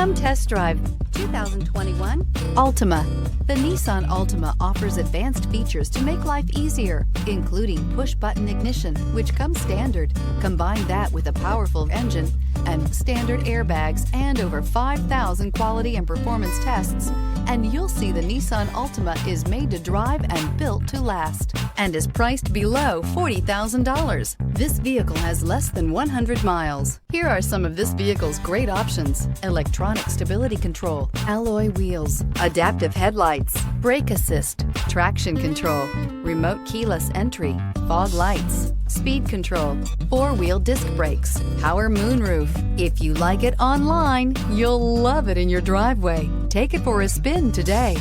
Come test drive 2021 Altima. The Nissan Altima offers advanced features to make life easier, including push-button ignition, which comes standard. Combine that with a powerful engine and standard airbags and over 5,000 quality and performance tests, and you'll see the Nissan Altima is made to drive and built to last, and is priced below $40,000. This vehicle has less than 100 miles. Here are some of this vehicle's great options: electronic stability control, alloy wheels, adaptive headlights, brake assist, traction control, remote keyless entry, fog lights, speed control, four-wheel disc brakes, power moonroof. If you like it online, you'll love it in your driveway. Take it for a spin today.